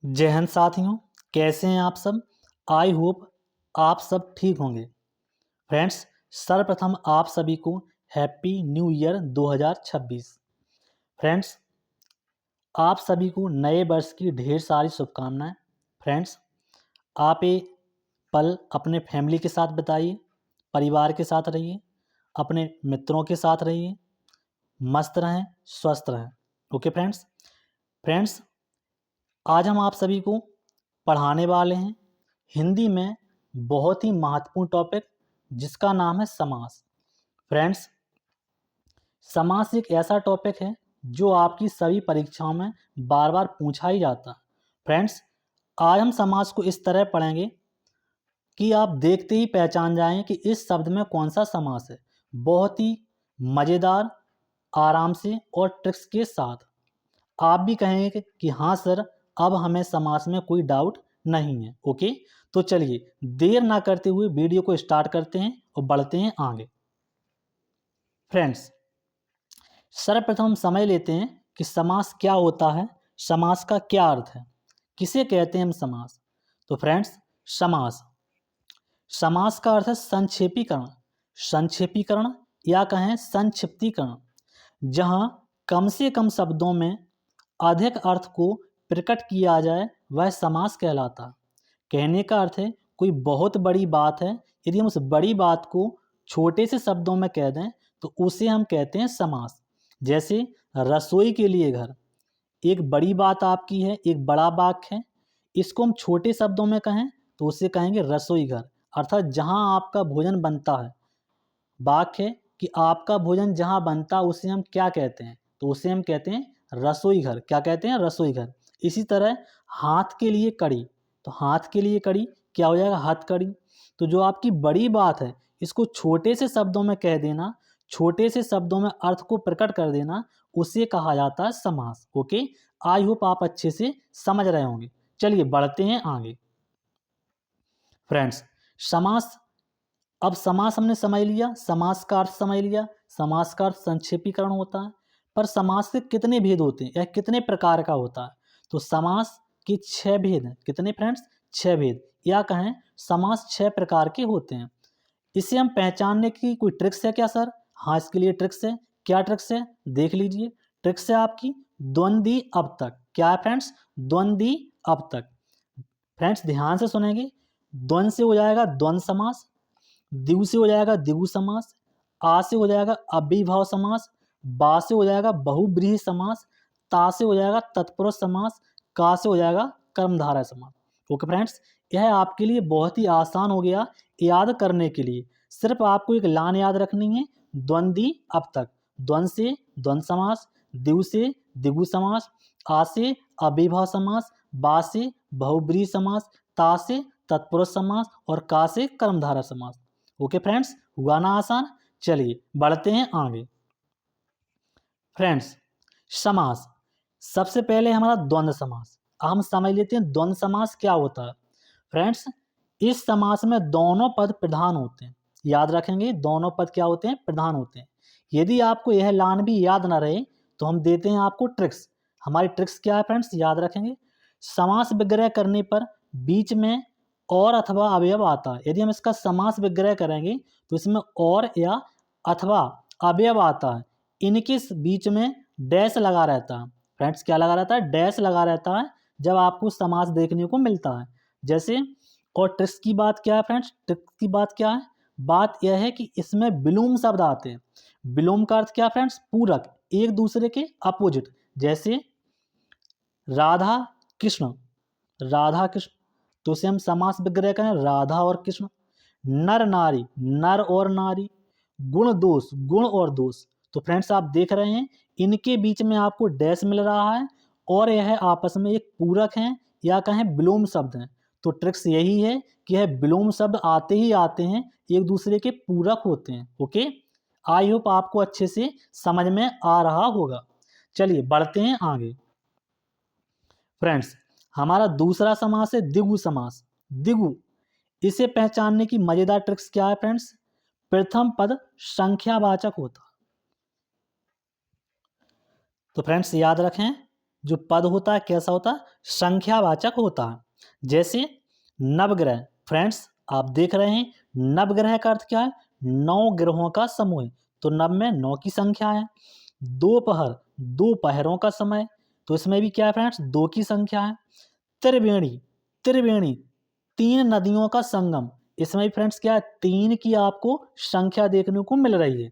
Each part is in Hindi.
जय हिंद साथियों, कैसे हैं आप सब। आई होप आप सब ठीक होंगे। फ्रेंड्स, सर्वप्रथम आप सभी को हैप्पी न्यू ईयर 2026। फ्रेंड्स, आप सभी को नए वर्ष की ढेर सारी शुभकामनाएं। फ्रेंड्स, आप ये पल अपने फैमिली के साथ बिताइए, परिवार के साथ रहिए, अपने मित्रों के साथ रहिए, मस्त रहें, स्वस्थ रहें। Okay friends. फ्रेंड्स, आज हम आप सभी को पढ़ाने वाले हैं हिंदी में बहुत ही महत्वपूर्ण टॉपिक, जिसका नाम है समास। फ्रेंड्स, समास एक ऐसा टॉपिक है जो आपकी सभी परीक्षाओं में बार बार पूछा ही जाता है। फ्रेंड्स, आज हम समास को इस तरह पढ़ेंगे कि आप देखते ही पहचान जाएं कि इस शब्द में कौन सा समास है। बहुत ही मज़ेदार, आराम से और ट्रिक्स के साथ आप भी कहेंगे कि हाँ सर, अब हमें समास में कोई डाउट नहीं है। ओके, तो चलिए देर ना करते हुए वीडियो को स्टार्ट करते हैं और बढ़ते हैं आगे। फ्रेंड्स, सर्वप्रथम हम समझ लेते हैं कि समास क्या होता है, समास का क्या अर्थ है, किसे कहते हैं हम समास। तो फ्रेंड्स, समास समास का अर्थ है संक्षेपीकरण, संक्षेपीकरण या कहें संक्षिप्तीकरण, जहां कम से कम शब्दों में अधिक अर्थ को प्रकट किया जाए, वह समास कहलाता है। कहने का अर्थ है कोई बहुत बड़ी बात है, यदि हम उस बड़ी बात को छोटे से शब्दों में कह दें तो उसे हम कहते हैं समास। जैसे रसोई के लिए घर, एक बड़ी बात आपकी है, एक बड़ा वाक्य है, इसको हम छोटे शब्दों में कहें तो उसे कहेंगे रसोई घर, अर्थात जहाँ आपका भोजन बनता है। वाक्य है कि आपका भोजन जहाँ बनता है उसे हम क्या कहते हैं, तो उसे हम कहते हैं रसोई घर। क्या कहते हैं? रसोई घर। इसी तरह हाथ के लिए कड़ी, तो हाथ के लिए कड़ी क्या हो जाएगा? हथकड़ी। तो जो आपकी बड़ी बात है, इसको छोटे से शब्दों में कह देना, छोटे से शब्दों में अर्थ को प्रकट कर देना, उसे कहा जाता है समास। ओके, आई होप आप अच्छे से समझ रहे होंगे। चलिए बढ़ते हैं आगे। फ्रेंड्स, समास, अब समास हमने समझ लिया, समास का अर्थ समझ लिया, समास का अर्थ संक्षेपीकरण होता है। पर समास के कितने भेद होते हैं या कितने प्रकार का होता है? तो समास के 6 भेद हैं। कितने फ्रेंड्स? 6 भेद, या कहें समास 6 प्रकार के होते हैं। इसे हम पहचानने की कोई ट्रिक्स है क्या सर? हाँ, इसके लिए ट्रिक्स है। क्या ट्रिक्स है? देख लीजिए। ट्रिक्स है आपकी द्वंद्वी अब तक। क्या है फ्रेंड्स? द्वंद्वी अब तक। फ्रेंड्स, ध्यान से सुनेंगे। द्वंद से हो जाएगा द्वंद समास, द्विगु से हो जाएगा द्विगु समास, आ से हो जाएगा अव्ययीभाव समास, बा से हो जाएगा बहुब्रीहि समास, ता से हो जाएगा तत्पुरुष समास, का से हो जाएगा कर्मधारय समास। ओके फ्रेंड्स, यह आपके लिए बहुत ही आसान हो गया याद करने के लिए। सिर्फ आपको एक लाइन याद रखनी है, द्वंद्वी अब तक। द्वंद से द्वंद समास, द्विगु से द्विगु समास, आ से अव्ययीभाव समास, बा से बहुब्रीहि समास, ता से तत्पुरुष समास और का से कर्मधारय समास। ओके फ्रेंड्स, हुआ ना आसान। चलिए बढ़ते हैं आगे। फ्रेंड्स, समास, सबसे पहले हमारा द्वंद्व समास। हम समझ लेते हैं द्वंद्व समास क्या होता है। फ्रेंड्स, इस समास में दोनों पद प्रधान होते हैं। याद रखेंगे, दोनों पद क्या होते हैं? प्रधान होते हैं। यदि आपको यह लाइन भी याद ना रहे तो हम देते हैं आपको ट्रिक्स। हमारी ट्रिक्स क्या है फ्रेंड्स? याद रखेंगे। समास विग्रह करने पर बीच में और अथवा अवयव आता है। यदि हम इसका समास विग्रह करेंगे तो इसमें और या अथवा अवयव आता है, इनके बीच में डैश लगा रहता है। फ्रेंड्स, क्या लगा रहता है? डैश लगा रहता है जब आपको समास देखने को मिलता है। जैसे, और ट्रिक्स की बात क्या है फ्रेंड्स? ट्रिक्स की बात क्या है? बात यह है कि इसमें विलोम शब्द आते हैं। विलोम का अर्थ क्या फ्रेंड्स? पूरक, एक दूसरे के अपोजिट। जैसे राधा कृष्ण, राधा कृष्ण, तो उसे हम समास विग्रह करें राधा और कृष्ण। नर नारी, नर और नारी। गुण दोष, गुण और दोष। तो फ्रेंड्स, आप देख रहे हैं इनके बीच में आपको डैश मिल रहा है और यह आपस में एक पूरक हैं या कहें विलोम शब्द हैं। तो ट्रिक्स यही है कि यह विलोम शब्द आते ही आते हैं, एक दूसरे के पूरक होते हैं। ओके, आई होप आपको अच्छे से समझ में आ रहा होगा। चलिए बढ़ते हैं आगे। फ्रेंड्स, हमारा दूसरा समास है द्विगु समास। द्विगु, इसे पहचानने की मजेदार ट्रिक्स क्या है फ्रेंड्स? प्रथम पद संख्यावाचक होता। तो फ्रेंड्स याद रखें, जो पद होता है कैसा होता है, संख्यावाचक होता है। जैसे नवग्रह, फ्रेंड्स आप देख रहे हैं नवग्रह का अर्थ क्या है, 9 ग्रहों का समूह। तो नव में 9 की संख्या है। दोपहर, दोपहरों का समय, तो इसमें भी क्या है फ्रेंड्स, 2 की संख्या है। त्रिवेणी, त्रिवेणी 3 नदियों का संगम, इसमें भी फ्रेंड्स क्या है, 3 की आपको संख्या देखने को मिल रही है।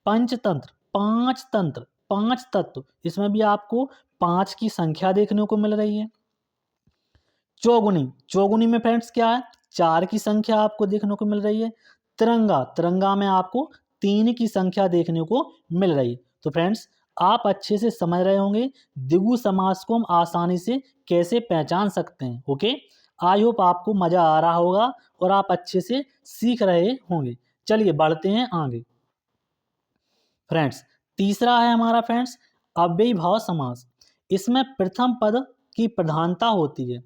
पंचतंत्र, 5 तंत्र, 5 तत्व, इसमें भी आपको 5 की संख्या देखने को मिल रही है। चौगुनी, चौगुनी में फ्रेंड्स क्या है, 4 की संख्या आपको देखने को मिल रही है। तिरंगा, तिरंगा में आपको 3 की संख्या देखने को मिल रही है। तो फ्रेंड्स आप अच्छे से समझ रहे होंगे द्विगु समास को हम आसानी से कैसे पहचान सकते हैं। ओके, आई होप आपको मज़ा आ रहा होगा और आप अच्छे से सीख रहे होंगे। चलिए बढ़ते हैं आगे। फ्रेंड्स तीसरा है हमारा फ्रेंड्स अव्ययीभाव समास। इसमें प्रथम पद की प्रधानता होती है।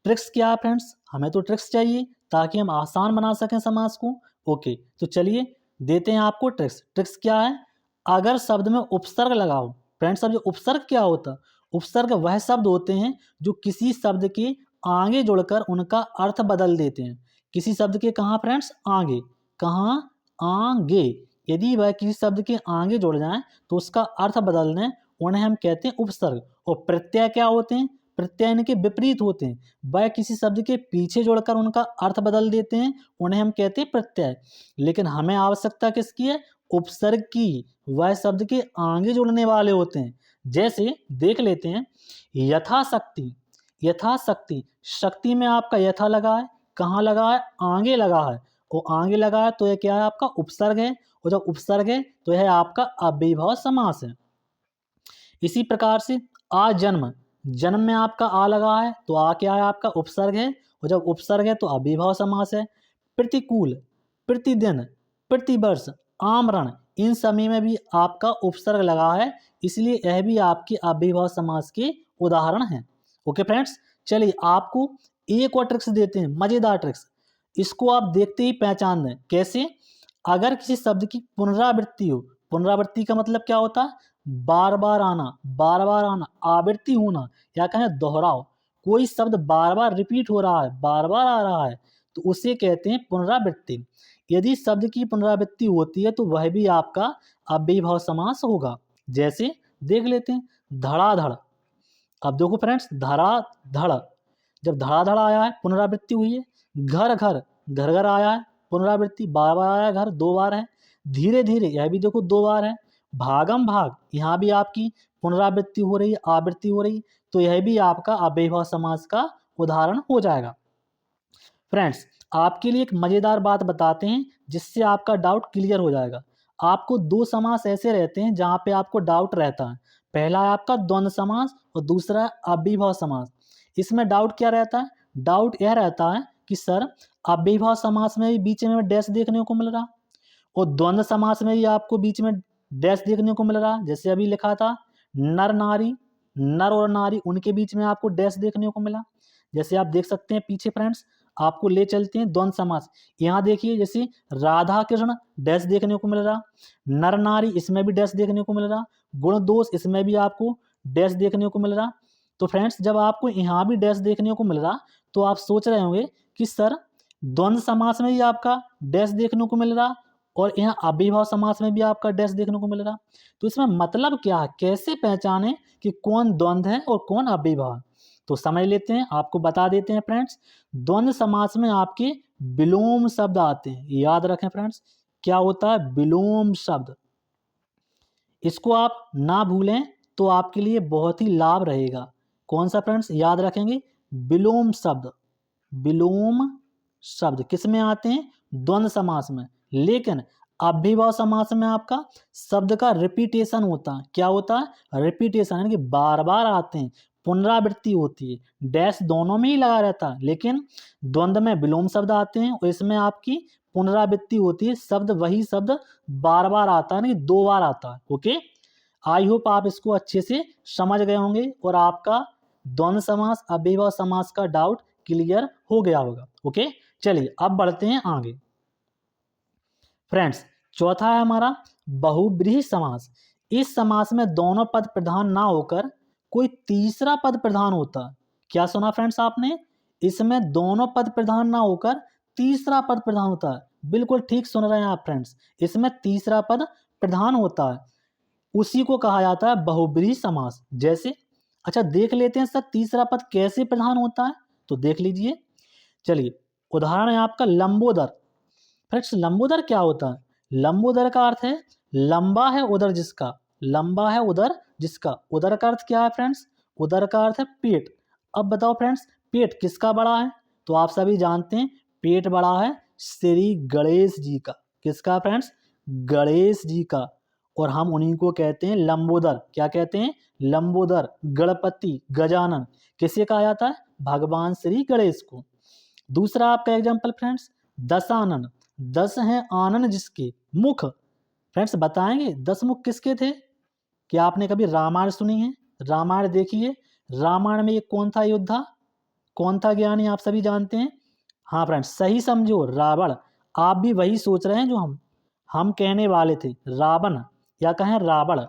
ट्रिक्स क्या है फ्रेंड्स, हमें तो ट्रिक्स चाहिए ताकि हम आसान बना सकें समास को। ओके, तो चलिए देते हैं आपको ट्रिक्स। ट्रिक्स क्या है, अगर शब्द में उपसर्ग लगाओ। फ्रेंड्स अब जो उपसर्ग क्या होता है, उपसर्ग वह शब्द होते हैं जो किसी शब्द के आगे जुड़कर उनका अर्थ बदल देते हैं। किसी शब्द के कहाँ फ्रेंड्स, आगे, कहाँ, आगे, यदि वह किसी शब्द के आगे जुड़ जाएं तो उसका अर्थ बदल दें, उन्हें हम कहते हैं उपसर्ग। और प्रत्यय क्या होते हैं, प्रत्यय इनके विपरीत होते हैं। वह किसी शब्द के पीछे जोड़कर उनका अर्थ बदल देते हैं, उन्हें हम कहते हैं प्रत्यय। लेकिन हमें आवश्यकता किसकी है, उपसर्ग की। वह शब्द के आगे जुड़ने वाले होते हैं। जैसे देख लेते हैं, यथाशक्ति, यथाशक्ति, शक्ति में आपका यथा लगा है, कहाँ लगा है, आगे लगा है। और आगे लगा है तो यह क्या है, आपका उपसर्ग है। और जब उपसर्ग है तो यह आपका अव्ययीभाव समास है। इसी प्रकार से आजन्म, जन्म में आपका आ लगा है तो आ क्या है, आपका उपसर्ग है। और जब उपसर्ग है तो अव्ययीभाव समास है। प्रतिकूल, प्रतिदिन, प्रतिवर्ष, आमरण, इन सभी में भी आपका उपसर्ग लगा है, इसलिए यह भी आपके अव्ययीभाव समास के उदाहरण हैं। ओके फ्रेंड्स, चलिए आपको एक और ट्रिक्स देते हैं, मजेदार ट्रिक्स। इसको आप देखते ही पहचान दें। कैसे, अगर किसी शब्द की पुनरावृत्ति हो, पुनरावृत्ति का मतलब क्या होता है, बार बार आना, बार बार आना, आवृत्ति होना, या कहें दोहराव। कोई शब्द बार बार रिपीट हो रहा है, बार बार आ रहा है, तो उसे कहते हैं पुनरावृत्ति। यदि शब्द की पुनरावृत्ति होती है तो वह भी आपका अव्ययीभाव समास होगा। जैसे देख लेते हैं, धड़ाधड़। अब देखो फ्रेंड्स, धड़ाधड़, जब धड़ाधड़ आया है पुनरावृत्ति हुई है। घर घर, घर घर आया है पुनरावृत्ति, बार बार आया, घर 2 बार है। धीरे धीरे, यह भी देखो 2 बार है। भागम भाग, यहाँ भी आपकी पुनरावृत्ति हो रही है, आवृत्ति हो रही, तो यह भी आपका अव्ययीभाव समास का उदाहरण हो जाएगा। फ्रेंड्स आपके लिए एक मज़ेदार बात बताते हैं जिससे आपका डाउट क्लियर हो जाएगा। आपको 2 समास ऐसे रहते हैं जहाँ पे आपको डाउट रहता है। पहला है आपका द्वंद्व समास और दूसरा है अव्ययीभाव समास। इसमें डाउट क्या रहता है, डाउट यह रहता है कि सर अव्ययीभाव समास में भी बीच में डैश देखने को मिल रहा और द्वंद्व समास में भी आपको बीच में डैश देखने को मिल रहा। जैसे अभी लिखा था नर नारी, नर और नारी, उनके बीच में आपको डैश देखने को मिला। जैसे आप देख सकते हैं पीछे फ्रेंड्स, आपको ले चलते हैं द्वंद्व समास। यहाँ देखिए, जैसे राधा कृष्ण डैश देखने को मिल रहा, नर नारी इसमें भी डैश देखने को मिल रहा, गुण दोष इसमें भी आपको डैश देखने को मिल रहा। तो फ्रेंड्स जब आपको यहाँ भी डैश देखने को मिल रहा तो आप सोच रहे होंगे कि सर द्वंद्व समास में भी आपका डैश देखने को मिल रहा और यहाँ अव्ययीभाव समास में भी आपका डैश देखने को मिल रहा। तो इसमें मतलब क्या है, कैसे पहचाने कि कौन द्वंद्व है और कौन अव्ययीभाव है, तो समझ लेते हैं, आपको बता देते हैं फ्रेंड्स। द्वंद्व समास में आपके विलोम शब्द आते हैं, याद रखें फ्रेंड्स, क्या होता है, विलोम शब्द। इसको आप ना भूलें तो आपके लिए बहुत ही लाभ रहेगा। कौन सा फ्रेंड्स, याद रखेंगे, विलोम शब्द। विलोम शब्द किस में आते हैं, द्वंद्व समास में। लेकिन अव्ययीभाव समास में आपका शब्द का रिपीटेशन होता है। क्या होता है, रिपीटेशन, यानी कि बार बार आते हैं, पुनरावृत्ति होती है। डैश दोनों में ही लगा रहता है, लेकिन द्वंद्व में विलोम शब्द आते हैं और इसमें आपकी पुनरावृत्ति होती है। शब्द वही शब्द बार बार आता है, यानी 2 बार आता है। ओके, आई होप आप इसको अच्छे से समझ गए होंगे और आपका द्वंद्व समास अव्ययीभाव समास का डाउट क्लियर हो गया होगा। ओके, चलिए अब बढ़ते हैं आगे। फ्रेंड्स चौथा है हमारा बहुव्रीहि समास। इस समास में दोनों पद प्रधान ना होकर कोई तीसरा पद प्रधान होता है। क्या सुना फ्रेंड्स आपने? इसमें दोनों पद प्रधान ना होकर तीसरा पद प्रधान होता है। बिल्कुल ठीक सुन रहे हैं आप फ्रेंड्स, इसमें तीसरा पद प्रधान होता है, उसी को कहा जाता है बहुब्रीहि समास। जैसे अच्छा देख लेते हैं सर तीसरा पद कैसे प्रधान होता है, तो देख लीजिए। चलिए उदाहरण है आपका लंबोदर। फ्रेंड्स लंबोदर क्या होता है? लंबोदर का अर्थ है लंबा है उदर जिसका, लंबा है उदर जिसका। उदर का अर्थ क्या है फ्रेंड्स? उदर का अर्थ है पेट। अब बताओ फ्रेंड्स पेट किसका बड़ा है? तो आप सभी जानते हैं पेट बड़ा है श्री गणेश जी का। किसका फ्रेंड्स? गणेश जी का। और हम उन्हीं को कहते हैं लंबोदर। क्या कहते हैं? लंबोदर, गणपति, गजानन। किसे कहा जाता है? भगवान श्री गणेश को। दूसरा आपका एग्जाम्पल फ्रेंड्स दशानन। 10 हैं आनन जिसके मुख। फ्रेंड्स बताएंगे 10 मुख किसके थे? क्या आपने कभी रामायण सुनी है? रामायण देखिए, रामायण में ये कौन था योद्धा, कौन था ज्ञानी, आप सभी जानते हैं। हाँ फ्रेंड्स सही समझो, रावण। आप भी वही सोच रहे हैं जो हम कहने वाले थे, रावण या कहें रावण।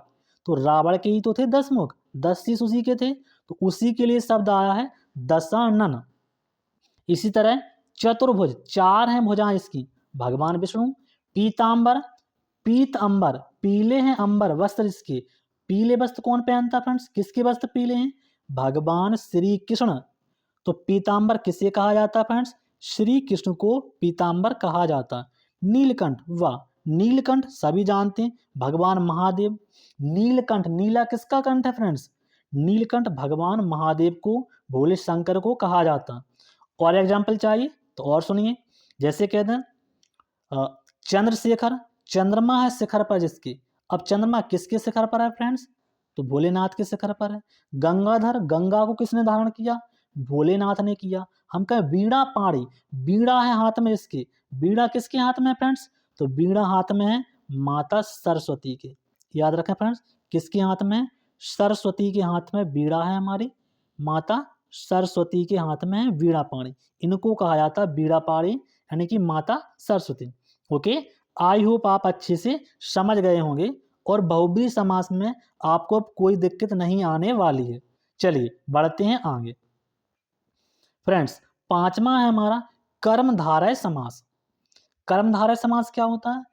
तो रावण के ही तो थे 10 मुख, 10 शीश उसी के थे, तो उसी के लिए शब्द आया है दशानन। इसी तरह चतुर्भुज, 4 हैं भुजाएं इसकी, भगवान विष्णु। पीतांबर, पीत अंबर, पीले हैं अंबर वस्त्र इसके। पीले वस्त्र कौन पहनता फ्रेंड्स? किसके वस्त्र पीले हैं? भगवान श्री कृष्ण। तो पीतांबर किसे कहा जाता है फ्रेंड्स? श्री कृष्ण को पीतांबर कहा जाता है। नीलकंठ, वाह, नीलकंठ सभी जानते हैं भगवान महादेव। नीलकंठ, नीला किसका कंठ है फ्रेंड्स? नीलकंठ भगवान महादेव को, भोले शंकर को कहा जाता है। और एग्जाम्पल चाहिए तो और सुनिए। जैसे कहते हैं चंद्रशेखर, चंद्रमा है शिखर पर जिसके। अब चंद्रमा किसके शिखर पर है फ्रेंड्स? तो भोलेनाथ के शिखर पर है। गंगाधर, गंगा को किसने धारण किया? भोलेनाथ ने किया। हम कहें वीणा पाणी, वीणा है हाथ में इसके। वीणा किसके हाथ में है फ्रेंड्स? तो वीणा हाथ में है माता सरस्वती के। याद रखें फ्रेंड्स किसके हाथ में? सरस्वती के हाथ में वीणा है हमारी, माता सरस्वती के हाथ में है वीणा पाणी। इनको कहा जाता है वीणा पाणी यानी कि माता सरस्वती। ओके, आई होप आप अच्छे से समझ गए होंगे और बहुब्रीहि समास में आपको अब कोई दिक्कत नहीं आने वाली है। चलिए बढ़ते हैं आगे। फ्रेंड्स पांचवा है हमारा कर्मधारय समास। कर्मधारय समास क्या होता है?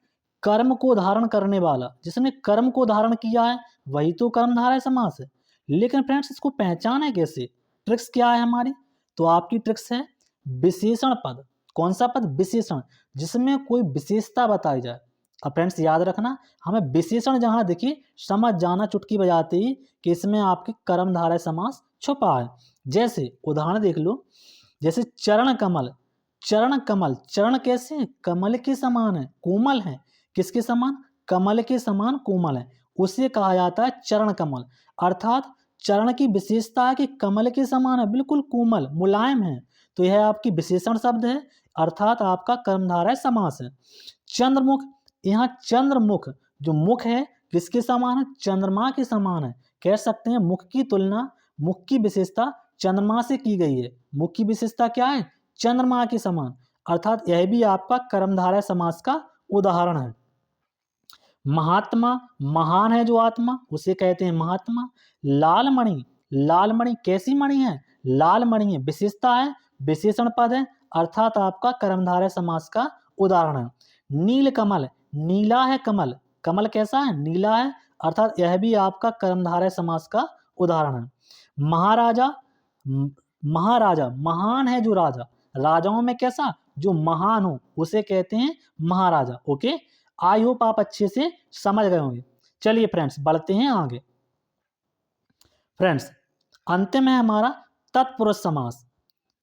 कर्म को धारण करने वाला, जिसने कर्म को धारण किया है वही तो कर्मधारय समास है। लेकिन फ्रेंड्स इसको पहचाने कैसे? ट्रिक्स क्या है हमारी? तो आपकी ट्रिक्स है विशेषण पद। कौन सा पद? विशेषण, जिसमें कोई विशेषता बताई जाए। अब फ्रेंड्स याद रखना, हमें विशेषण जहां दिखे समझ जाना चुटकी बजाते ही कि इसमें आपके कर्मधारय समास छुपा है। जैसे उदाहरण देख लो, जैसे चरण कमल। चरण कमल, चरण कैसे हैं? कमल के समान है, कोमल है। किसके समान? कमल के समान कोमल है, उसे कहा जाता है चरण कमल। अर्थात चरण की विशेषता है कि कमल के समान है, बिल्कुल कोमल मुलायम है। तो यह आपकी विशेषण शब्द है, अर्थात आपका कर्मधारय समास है। चंद्रमुख, यहाँ चंद्रमुख जो मुख है किसके समान है? चंद्रमा के समान है। कह सकते हैं मुख की तुलना, मुख की विशेषता चंद्रमा से की गई है। मुख की विशेषता क्या है? चंद्रमा के समान। अर्थात यह भी आपका कर्मधारय समास का उदाहरण है। महात्मा, महान है जो आत्मा उसे कहते हैं महात्मा। लाल मणि, लाल मणि कैसी मणि है? लाल मणि है, विशेषता है, विशेषण पद है, अर्थात आपका कर्मधारय समास का उदाहरण है। नील कमल, नीला है कमल, कमल कैसा है? नीला है, अर्थात यह भी आपका कर्मधारय समास का उदाहरण है। महाराजा, महाराजा महान है जो राजा, राजाओं में कैसा? जो महान हो उसे कहते हैं महाराजा। ओके, आई होप आप अच्छे से समझ गए होंगे। चलिए फ्रेंड्स बढ़ते हैं आगे। फ्रेंड्स अंतिम है हमारा तत्पुरुष समास।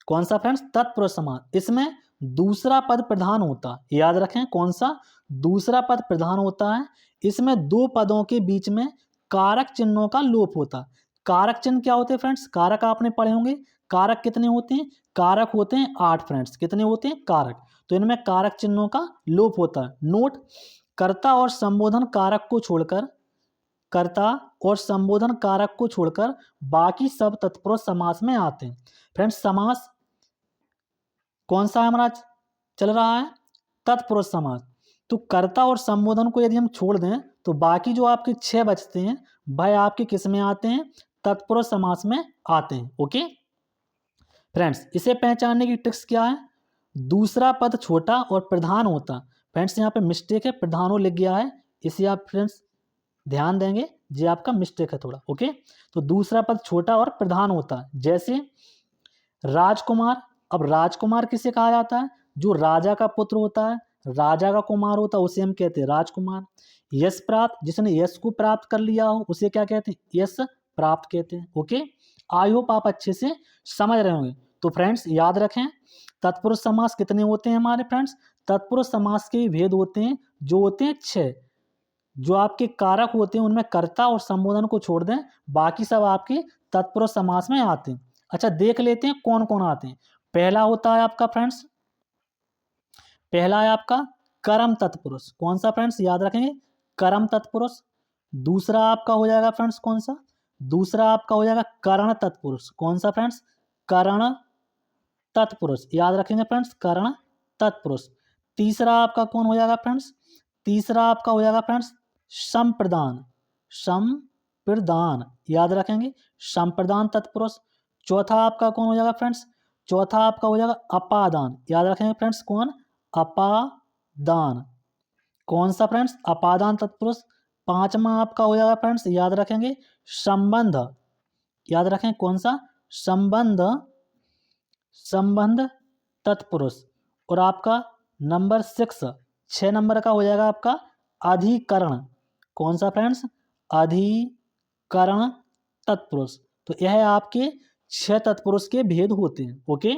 कौन सा फ्रेंड्स? तत्पुरुष समास। इसमें दूसरा पद प्रधान होता है, याद रखें कौन सा? दूसरा पद प्रधान होता है। इसमें दो पदों के बीच में कारक चिन्हों का लोप होता है। कारक चिन्ह क्या होते हैं फ्रेंड्स? कारक आपने पढ़े होंगे। कारक कितने होते हैं? कारक होते हैं 8 फ्रेंड्स। कितने होते हैं? कारक। तो इनमें कारक चिन्हों का लोप होता है। नोट, कर्ता और संबोधन कारक को छोड़कर, कर्ता और संबोधन कारक को छोड़कर बाकी सब तत्पुरुष समास में आते हैं। फ्रेंड्स समास कौन सा हमारा चल रहा है? तत्पुरुष समास। तो कर्ता और संबोधन को यदि हम छोड़ दें तो बाकी जो आपके 6 बचते हैं वह आपके किस में आते हैं? तत्पुरुष समास में आते हैं। ओके फ्रेंड्स, इसे पहचानने की ट्रिक्स क्या है? दूसरा पद छोटा और प्रधान होता। फ्रेंड्स यहाँ पे मिस्टेक है, प्रधानों लिख गया है, इसे आप फ्रेंड्स ध्यान देंगे, ये आपका मिस्टेक है थोड़ा। ओके, तो दूसरा पद छोटा और प्रधान होता है। जैसे राजकुमार, अब राजकुमार किसे कहा जाता है? जो राजा का पुत्र होता है, राजा का कुमार होता है, उसे हम कहते हैं राजकुमार। यश प्राप्त, जिसने यश को प्राप्त कर लिया हो उसे क्या कहते हैं? यश प्राप्त कहते हैं। ओके, आई होप आप अच्छे से समझ रहे होंगे। तो फ्रेंड्स याद रखें, तत्पुरुष समास कितने होते हैं हमारे फ्रेंड्स? तत्पुरुष समास के भेद होते हैं जो होते हैं 6। जो आपके कारक होते हैं उनमें कर्ता और संबोधन को छोड़ दें, बाकी सब आपके तत्पुरुष समास में आते हैं। अच्छा, देख लेते हैं कौन कौन आते हैं। पहला होता है आपका फ्रेंड्स, पहला है आपका कर्म तत्पुरुष। कौन सा फ्रेंड्स? याद रखेंगे, कर्म तत्पुरुष। दूसरा आपका हो जाएगा फ्रेंड्स कौन सा? दूसरा आपका हो जाएगा करण तत्पुरुष। कौन सा फ्रेंड्स? करण तत्पुरुष। याद रखेंगे फ्रेंड्स, करण तत्पुरुष। तीसरा आपका कौन हो जाएगा फ्रेंड्स? तीसरा आपका हो जाएगा फ्रेंड्स संप्रदान। संप्रदान, याद रखेंगे, संप्रदान तत्पुरुष। चौथा आपका कौन हो जाएगा फ्रेंड्स? चौथा आपका हो जाएगा अपादान। याद रखेंगे फ्रेंड्स, कौन? अपादान। कौन सा फ्रेंड्स? अपादान तत्पुरुष। पांचवा आपका हो जाएगा फ्रेंड्स, याद रखेंगे, संबंध। याद रखें, कौन सा? संबंध, संबंध तत्पुरुष। और आपका नंबर 6 नंबर का हो जाएगा आपका अधिकरण। कौन सा फ्रेंड्स? अधिकरण तत्पुरुष। तो यह आपके 6 तत्पुरुष के भेद होते हैं। ओके,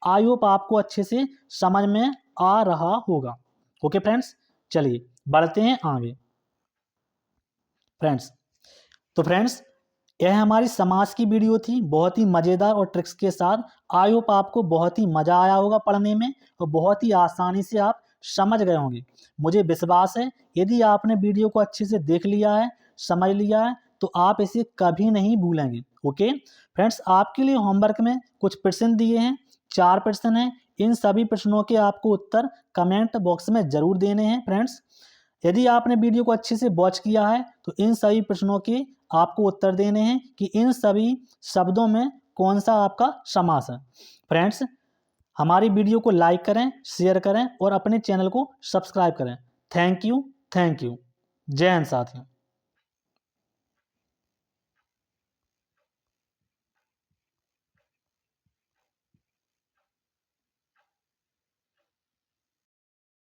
आई होप आपको अच्छे से समझ में आ रहा होगा। ओके फ्रेंड्स, चलिए बढ़ते हैं आगे फ्रेंड्स। तो फ्रेंड्स यह हमारी समास की वीडियो थी, बहुत ही मज़ेदार और ट्रिक्स के साथ। आई होप आपको बहुत ही मज़ा आया होगा पढ़ने में और बहुत ही आसानी से आप समझ गए होंगे। मुझे विश्वास है यदि आपने वीडियो को अच्छे से देख लिया है, समझ लिया है, तो आप इसे कभी नहीं भूलेंगे। ओके फ्रेंड्स, आपके लिए होमवर्क में कुछ प्रश्न दिए हैं, 4 प्रश्न हैं। इन सभी प्रश्नों के आपको उत्तर कमेंट बॉक्स में ज़रूर देने हैं फ्रेंड्स। यदि आपने वीडियो को अच्छे से वॉच किया है तो इन सभी प्रश्नों के आपको उत्तर देने हैं कि इन सभी शब्दों में कौन सा आपका समास है। फ्रेंड्स, हमारी वीडियो को लाइक करें, शेयर करें और अपने चैनल को सब्सक्राइब करें। Thank you, thank you. जय हिंद साथियों।